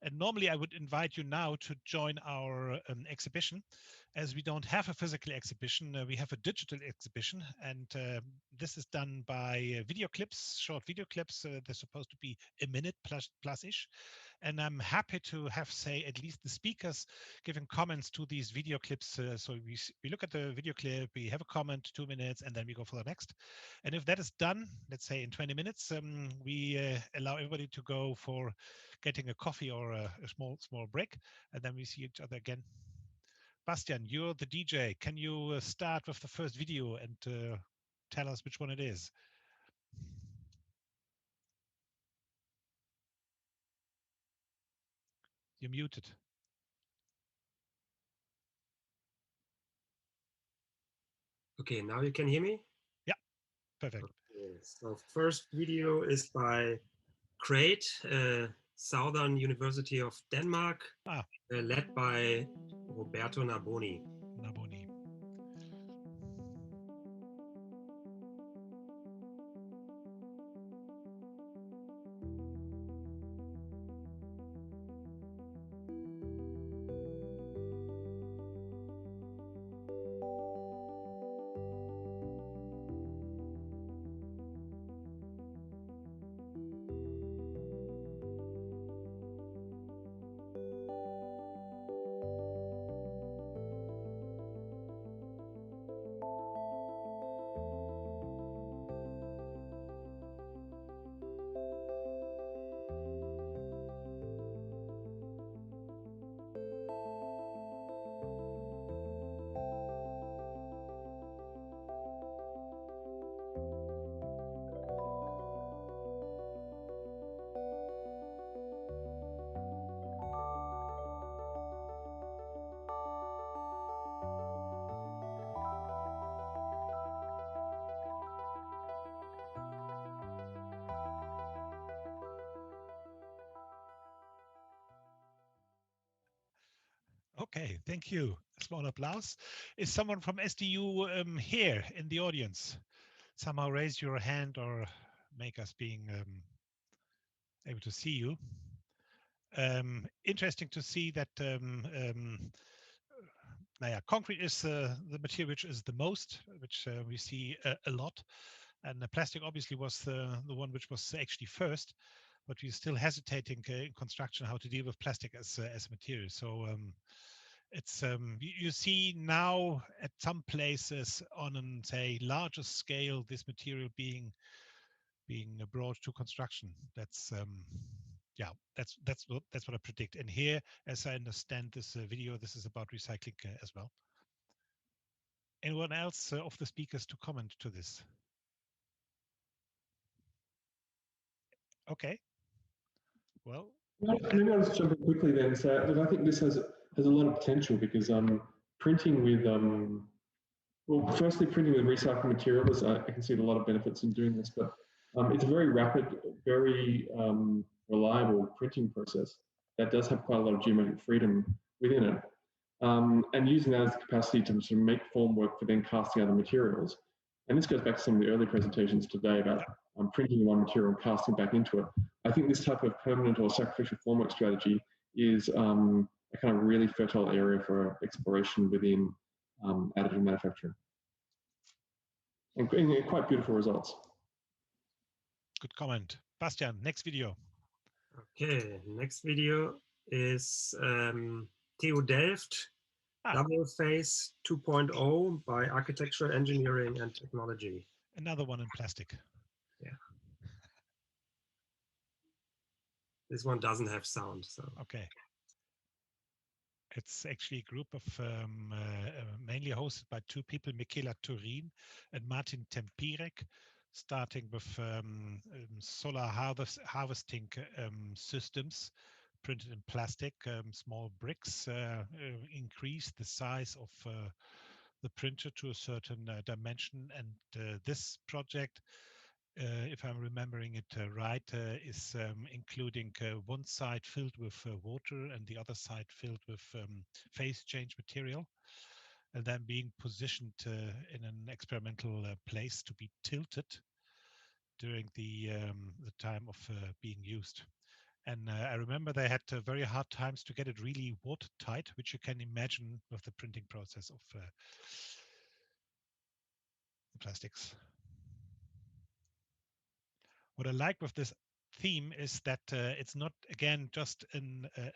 And normally I would invite you now to join our exhibition. As we don't have a physical exhibition, we have a digital exhibition, and this is done by video clips, short video clips. They're supposed to be a minute plus-ish. And I'm happy to have, say, at least the speakers giving comments to these video clips. So we look at the video clip, we have a comment, 2 minutes, and then we go for the next. And if that is done, let's say in 20 minutes, we allow everybody to go for getting a coffee or a small break, and then we see each other again. Bastian, you're the DJ. Can you start with the first video and tell us which one it is? You're muted. Okay, now you can hear me? Yeah, perfect. Okay, so first video is by Crate, Southern University of Denmark, led by Roberto Narboni. Okay, thank you. A small applause. Is someone from SDU here in the audience? Somehow raise your hand or make us being able to see you. Interesting to see that concrete is the material which is the most, which we see a lot. And the plastic obviously was the one which was actually first, but we're still hesitating in construction how to deal with plastic as a material. So it's you see now at some places on an say larger scale this material being brought to construction. That's yeah, that's what I predict. And here, as I understand this video, this is about recycling as well. Anyone else of the speakers to comment to this? Okay. Well, maybe I'll just jump in quickly then and say, look, I think this has a lot of potential because printing with well, firstly, printing with recycled materials, I can see a lot of benefits in doing this, but it's a very rapid, very reliable printing process that does have quite a lot of geometric freedom within it. And using that as the capacity to make formwork for then casting other materials. And this goes back to some of the early presentations today about printing one material and casting back into it. I think this type of permanent or sacrificial formwork strategy is a kind of really fertile area for exploration within additive manufacturing. And quite beautiful results. Good comment. Bastian, next video. Okay, next video is TU Delft, Double Phase 2.0 by Architectural Engineering and Technology. Another one in plastic. Yeah. This one doesn't have sound, so. Okay. It's actually a group of mainly hosted by two people, Michela Turin and Martin Tempirek, starting with solar harvesting systems printed in plastic, small bricks, increase the size of the printer to a certain dimension. And this project, if I'm remembering it right, is including one side filled with water and the other side filled with phase change material, and then being positioned in an experimental place to be tilted during the time of being used. And I remember they had very hard times to get it really watertight, which you can imagine with the printing process of the plastics. What I like with this theme is that it's not, again, just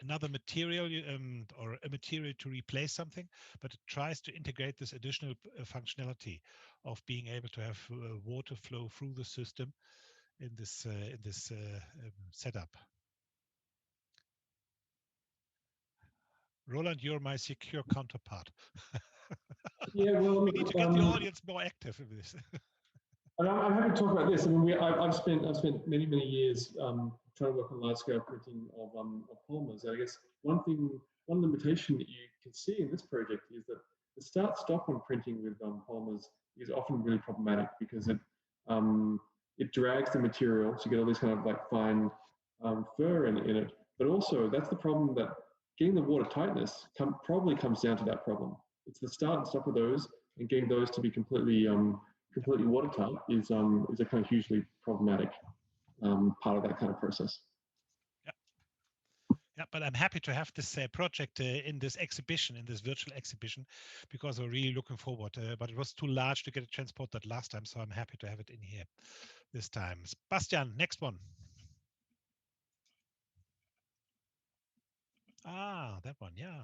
another material or a material to replace something, but it tries to integrate this additional functionality of being able to have water flow through the system in this setup. Roland, you're my secure counterpart. Yeah, well, we need to get the audience more active in this. And I'm happy to talk about this. I mean, I've spent many years trying to work on large scale printing of polymers. And I guess one limitation that you can see in this project is that the start-stop on printing with polymers is often really problematic because it drags the material, so you get all these kind of like fine fur in it. But also, that's the problem, that getting the water tightness probably comes down to that problem. It's the start and stop of those, and getting those to be completely watertight is a kind of hugely problematic part of that kind of process. Yeah, but I'm happy to have this project in this exhibition, in this virtual exhibition, because we're really looking forward. But it was too large to get it transported last time, so I'm happy to have it in here this time. Bastian, next one. Ah, that one, yeah.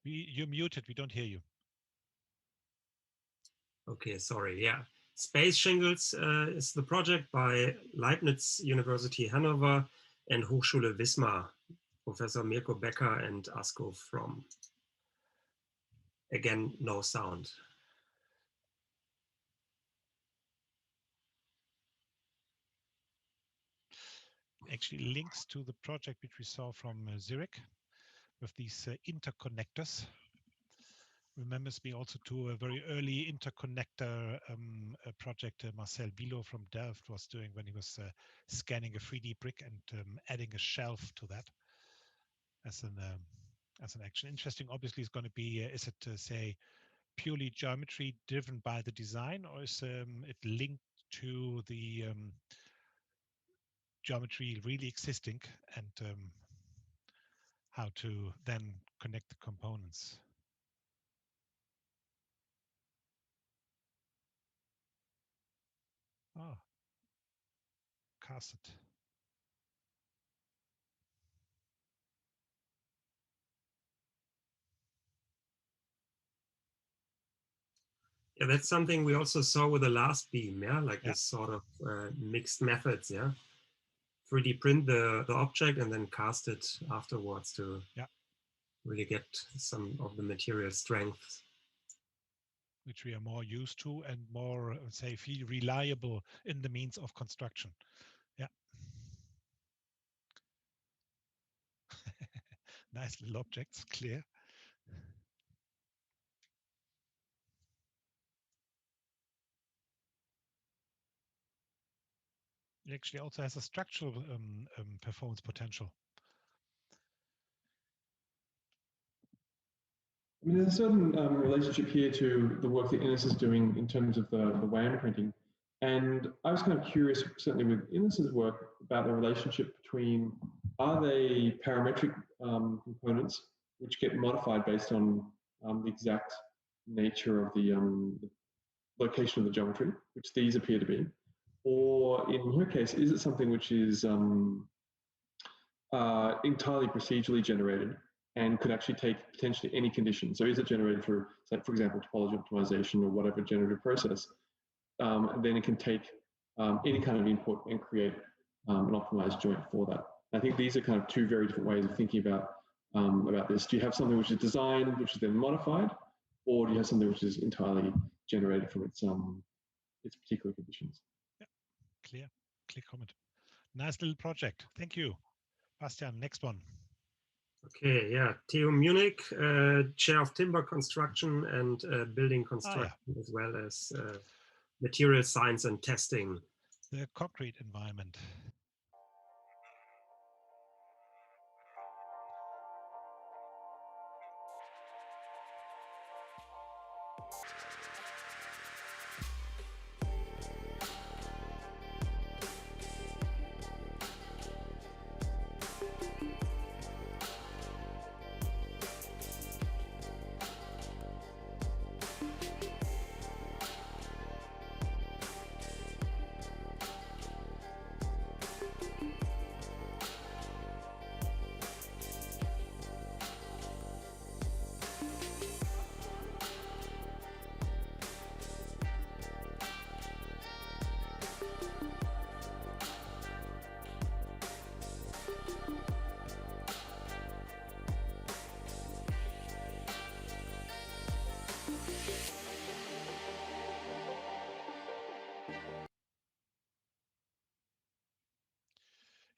You're muted, we don't hear you. Okay, sorry, yeah. Space Shingles is the project by Leibniz University Hannover and Hochschule Wismar, Professor Mirko Becker and Asko From. Again, no sound. Actually links to the project which we saw from Zurich with these interconnectors. Remembers me also to a very early interconnector project Marcel Bilo from Delft was doing when he was scanning a 3D brick and adding a shelf to that as an action. Interesting, obviously, is going to be, is it, say, purely geometry driven by the design, or is it linked to the geometry really existing, and how to then connect the components? Oh, cast it. Yeah, that's something we also saw with the last beam, yeah, like this sort of mixed methods, yeah. 3D print the object and then cast it afterwards to really get some of the material strength, which we are more used to and more, say, feel reliable in the means of construction. Yeah. Nice little objects, clear. It actually also has a structural performance potential. I mean, there's a certain relationship here to the work that Ines is doing in terms of the WAM printing. And I was kind of curious, certainly with Ines's work, about the relationship between, are they parametric components which get modified based on the exact nature of the location of the geometry, which these appear to be, or in her case, is it something which is entirely procedurally generated and could actually take potentially any condition? So is it generated through, say, for example, topology optimization or whatever generative process? And then it can take any kind of input and create an optimized joint for that. I think these are kind of two very different ways of thinking about this. Do you have something which is designed, which is then modified, or do you have something which is entirely generated from its particular conditions? Yeah, clear comment. Nice little project. Thank you, Bastian. Next one. Okay, yeah, TU Munich, chair of timber construction and building construction, as well as material science and testing. The concrete environment.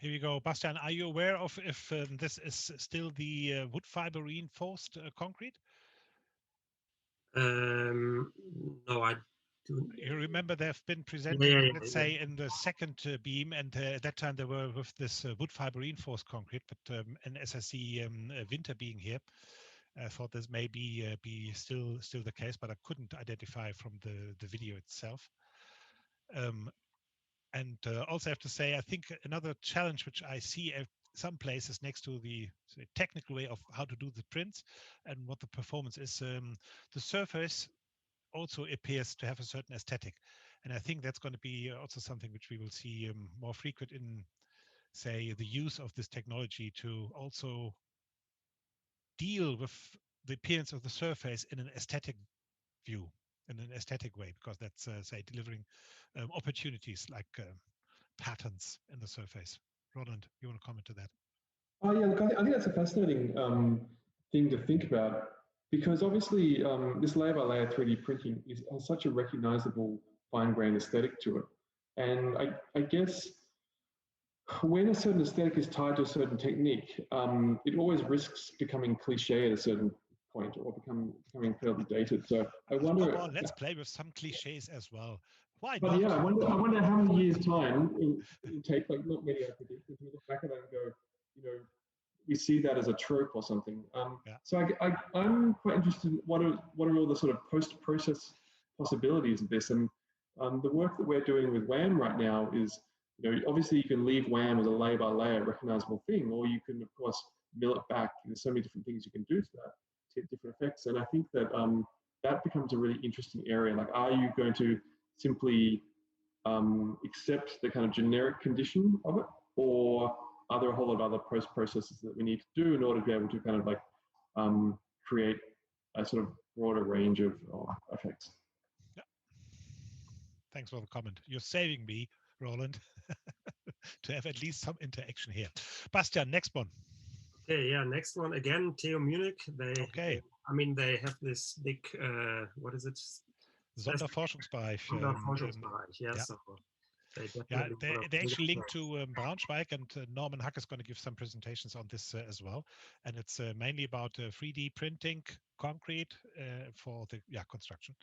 Here we go. Bastian, are you aware of if this is still the wood fiber reinforced concrete? No, I do. You remember they've been presenting, Yeah, let's say, in the second beam, and at that time they were with this wood fiber reinforced concrete. But and as I see Winter being here, I thought this may be still the case, but I couldn't identify from the video itself. And also have to say, I think another challenge which I see at some places next to the technical way of how to do the prints and what the performance is, the surface also appears to have a certain aesthetic. And I think that's going to be also something which we will see more frequent in, say, the use of this technology to also deal with the appearance of the surface in an aesthetic view, in an aesthetic way, because that's, say, delivering opportunities like patterns in the surface. Roland, you want to comment to that? Oh yeah, look, I think that's a fascinating thing to think about, because obviously this layer by layer 3D printing has such a recognizable fine-grained aesthetic to it. And I guess when a certain aesthetic is tied to a certain technique, it always risks becoming cliche at a certain point or becoming fairly dated. So I wonder. Well, let's play with some cliches as well. Why but not? Yeah, I wonder how many years' time it will take. Like, not many, I predict. If we look back at that and go, we see that as a trope or something. Yeah. So I'm quite interested in what are all the sort of post-process possibilities of this. And the work that we're doing with WAM right now is, obviously you can leave WAM as a layer by layer recognizable thing, or you can, of course, mill it back. There's so many different things you can do to that, to get different effects. And I think that that becomes a really interesting area. Like, are you going to simply accept the kind of generic condition of it, or are there a whole lot of other processes that we need to do in order to be able to kind of like create a sort of broader range of effects? Yeah. Thanks for the comment. You're saving me, Roland, to have at least some interaction here. Bastian, next one. Okay, yeah, next one again, TU Munich. They have this big, what is it? Sonderforschungsbereich. Sonderforschungsbereich, yeah. Yeah. So they actually linked to Braunschweig, and Norman Hack is going to give some presentations on this as well. And it's mainly about 3D printing concrete for the construction.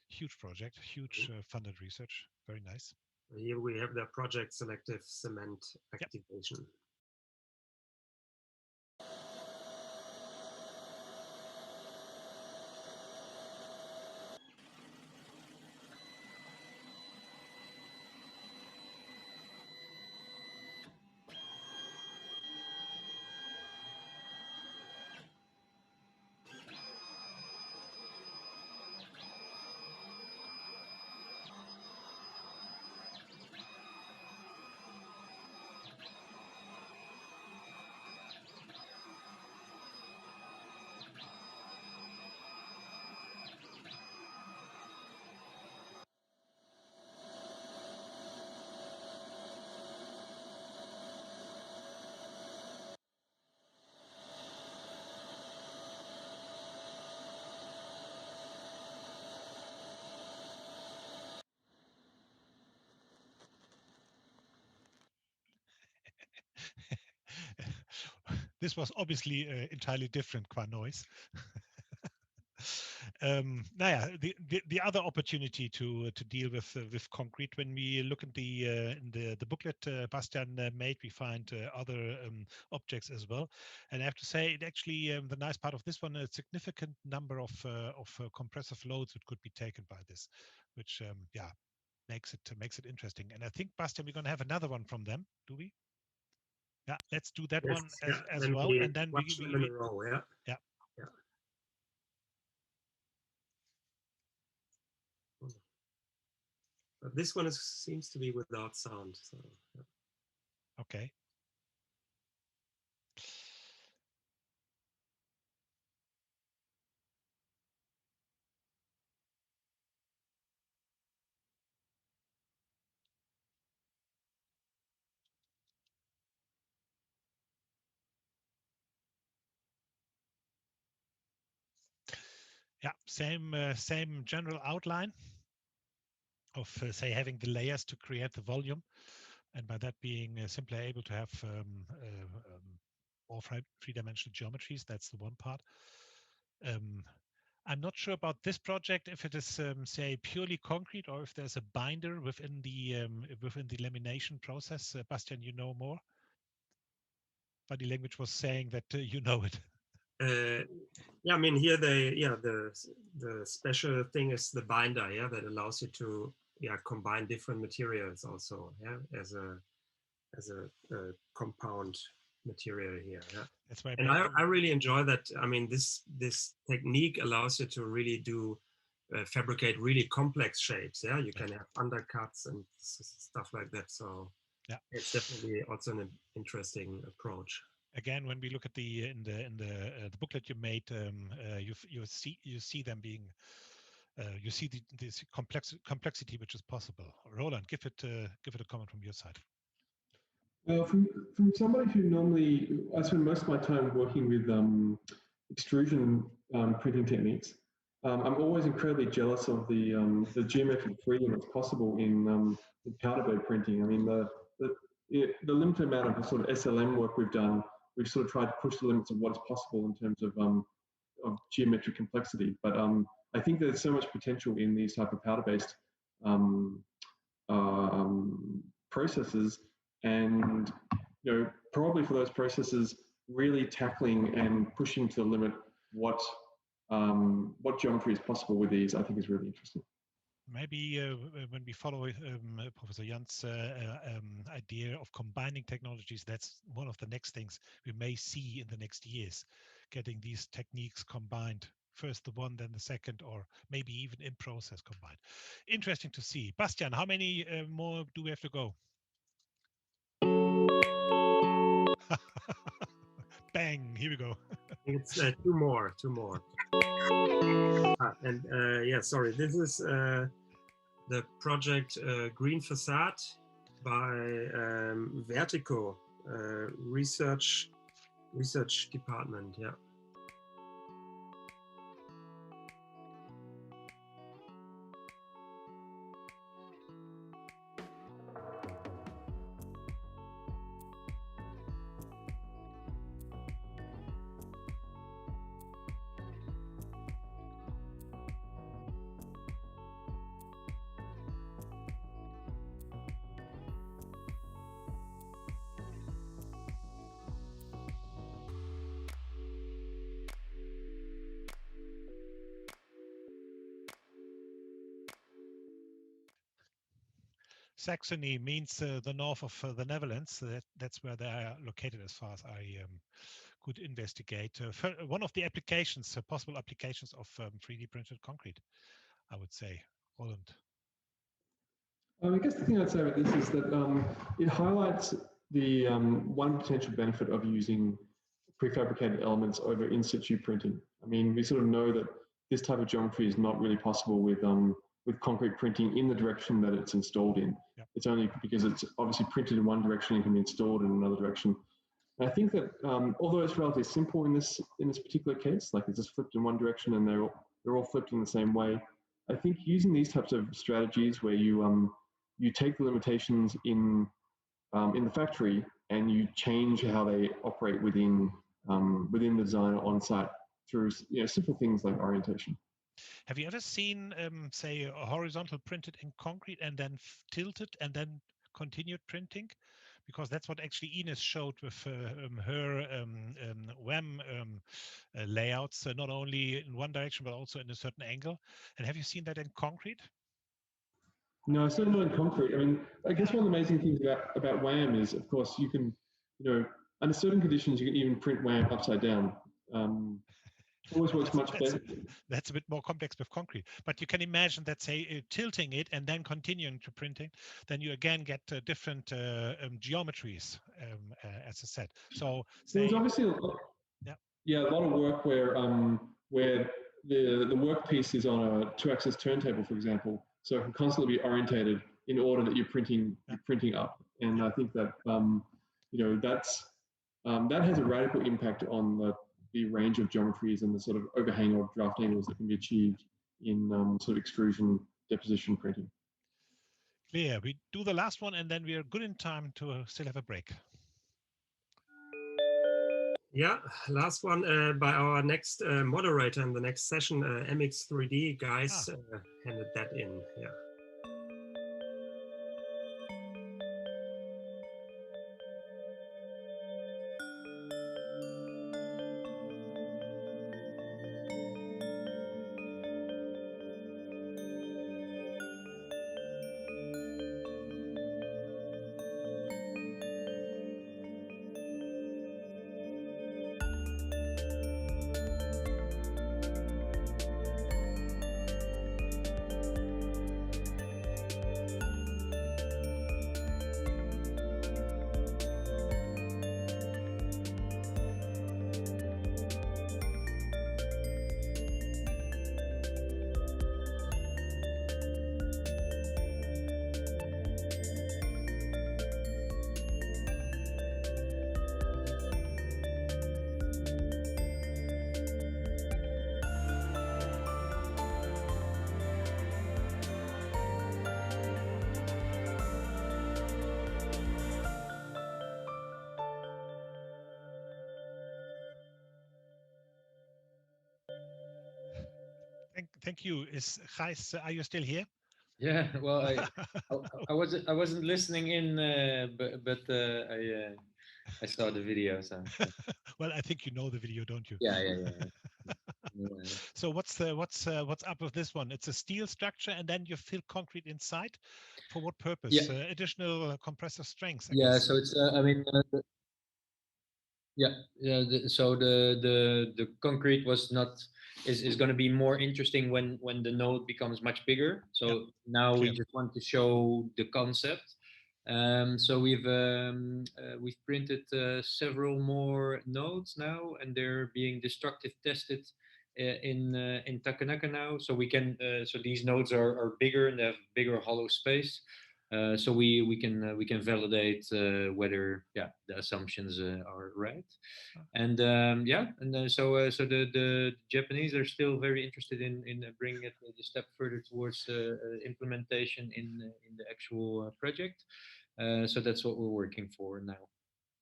Huge project, huge funded research. Very nice. Here we have the project Selective Cement Activation. Yep. This was obviously entirely different qua noise. The other opportunity to deal with concrete, when we look at in the booklet Bastian made, we find other objects as well. And I have to say, it actually the nice part of this one, a significant number of compressive loads that could be taken by this, which makes it interesting. And I think, Bastian, we're going to have another one from them, do we? Yeah, let's do that one as well, and then we in a row. Yeah. But this one seems to be without sound. So, yeah. Okay. Yeah, same general outline of say having the layers to create the volume. and by that being simply able to have more three-dimensional geometries. That's the one part. I'm not sure about this project, if it is, say, purely concrete, or if there's a binder within the lamination process. Bastian, you know more. Body language was saying that you know it. Yeah, I mean here the special thing is the binder, yeah, that allows you to combine different materials also, yeah, as a compound material here, yeah. That's why. And I really enjoy that. I mean, this technique allows you to really do fabricate really complex shapes. Yeah, you can have undercuts and stuff like that. So yeah, it's definitely also an interesting approach. Again, when we look at the in the booklet you made, you see them being. You see this complexity which is possible. Roland, give it a comment from your side. From somebody who normally, I spend most of my time working with extrusion printing techniques. I'm always incredibly jealous of the geometric freedom that's possible in powder bed printing. I mean, the limited amount of sort of SLM work we've done, we've sort of tried to push the limits of what is possible in terms of geometric complexity. But I think there's so much potential in these type of powder-based processes, and probably for those processes, really tackling and pushing to the limit what geometry is possible with these, I think is really interesting. Maybe when we follow Professor Jan's idea of combining technologies, that's one of the next things we may see in the next years, getting these techniques combined. First the one, then the second, or maybe even in process combined. Interesting to see. Bastian, how many more do we have to go? Bang, here we go. It's two more. Yeah, sorry, this is the project Green Facade by Vertico research department, yeah. Saxony means the north of the Netherlands. That's where they are located, as far as I could investigate. One of the applications, possible applications of 3D printed concrete, I would say. Roland. I guess the thing I'd say about this is that it highlights the one potential benefit of using prefabricated elements over in situ printing. I mean, we sort of know that this type of geometry is not really possible with concrete printing in the direction that it's installed in. Yep. It's only because it's obviously printed in one direction and can be installed in another direction. And I think that although it's relatively simple in this particular case, like it's just flipped in one direction and they're all flipped in the same way, I think using these types of strategies where you take the limitations in the factory and you change how they operate within the design on site through simple things like orientation. Have you ever seen, say, a horizontal printed in concrete and then tilted and then continued printing? Because that's what actually Ines showed with her WAM layouts, not only in one direction but also in a certain angle. And have you seen that in concrete? No, certainly not in concrete. I mean, I guess one of the amazing things about WAM is, of course, you can, under certain conditions, you can even print WAM upside down. Always works much better. That's a bit more complex with concrete, but you can imagine that, say, tilting it and then continuing to printing, then you again get different geometries, as I said. So there's obviously a lot of work where the workpiece is on a 2-axis turntable, for example, so it can constantly be orientated in order that you're printing up. And I think that that has a radical impact on the range of geometries and the sort of overhang or draft angles that can be achieved in sort of extrusion deposition printing. Clear. We do the last one, and then we are good in time to still have a break. Yeah, last one by our next moderator in the next session, MX3D guys handed that in. Yeah. Thank you. Is Gijs, are you still here? Yeah, well, I wasn't listening in, but I saw the video. So Well, I think you know the video, don't you? yeah. So what's up with this one? It's a steel structure, and then you fill concrete inside. For what purpose? Yeah. Additional compressor strength. I Yeah, guess. so it's I mean. So the concrete was not is going to be more interesting when the node becomes much bigger. So now we just want to show the concept. So we've printed several more nodes now, and they're being destructive tested in Takenaka now. So we can so these nodes are bigger and they have bigger hollow space. So we can validate whether the assumptions are right, and so the Japanese are still very interested in bringing it a step further towards implementation in the actual project. So that's what we're working for now.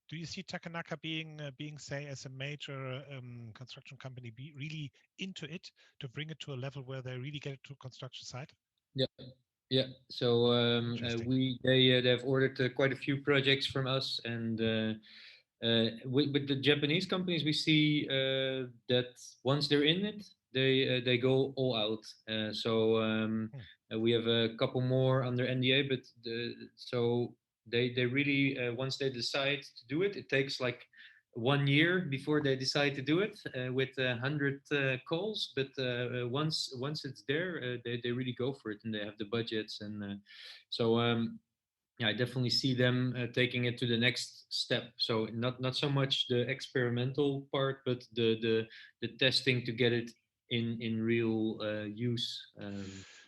Do you see Takenaka being say as a major construction company be really into it to bring it to a level where they really get it to construction site? Yeah. So they've ordered quite a few projects from us, and with the Japanese companies, we see that once they're in it, they go all out. We have a couple more under NDA, but so they really once they decide to do it, it takes like 1 year before they decide to do it with 100 calls. But once it's there, they really go for it, and they have the budgets, and I definitely see them taking it to the next step. So not so much the experimental part, but the testing to get it in real use.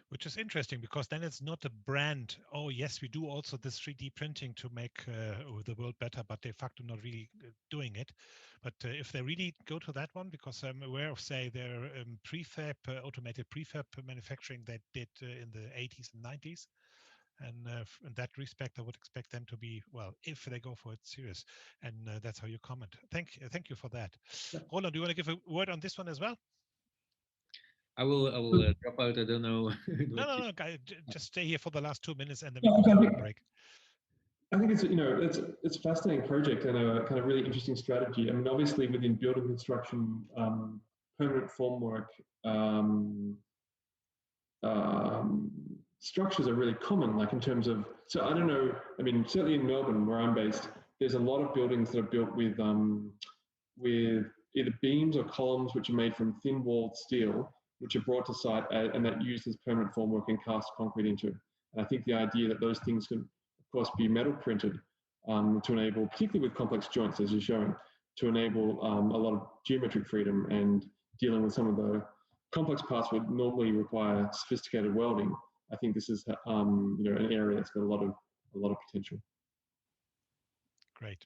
Which is interesting, because then it's not a brand. Oh yes, we do also this 3D printing to make the world better, but de facto not really doing it. But if they really go to that one, because I'm aware of, say, their prefab, automated prefab manufacturing they did in the 80s and 90s. And in that respect, I would expect them to be, well, if they go for it, serious. And that's how you comment. Thank you for that. Yeah. Roland, do you want to give a word on this one as well? I will drop out. I don't know. No, just stay here for the last 2 minutes, and then we can take a break. I think it's it's a fascinating project and a kind of really interesting strategy. I mean, obviously within building construction, permanent formwork structures are really common. Like in terms of, so I don't know. I mean, certainly in Melbourne, where I'm based, there's a lot of buildings that are built with either beams or columns which are made from thin-walled steel, which are brought to site and that used as permanent formwork and cast concrete into it. And I think the idea that those things can, of course, be metal printed to enable, particularly with complex joints, as you're showing, to enable a lot of geometric freedom and dealing with some of the complex parts would normally require sophisticated welding. I think this is an area that's got a lot of potential. Great.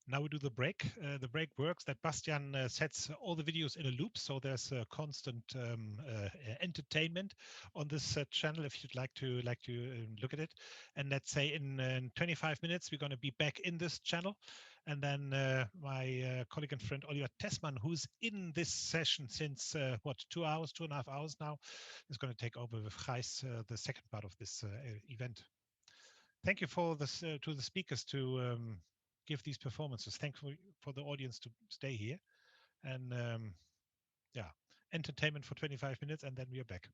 Now we do the break. The break works that Bastian sets all the videos in a loop, so there's a constant entertainment on this channel if you'd like to look at it. And let's say in 25 minutes we're going to be back in this channel, and then my colleague and friend Oliver Tessmann, who's in this session since 2 hours, 2.5 hours now, is going to take over with Gijs the second part of this event. Thank you for this to the speakers to give these performances. Thankful for the audience to stay here, and yeah, entertainment for 25 minutes, and then we are back.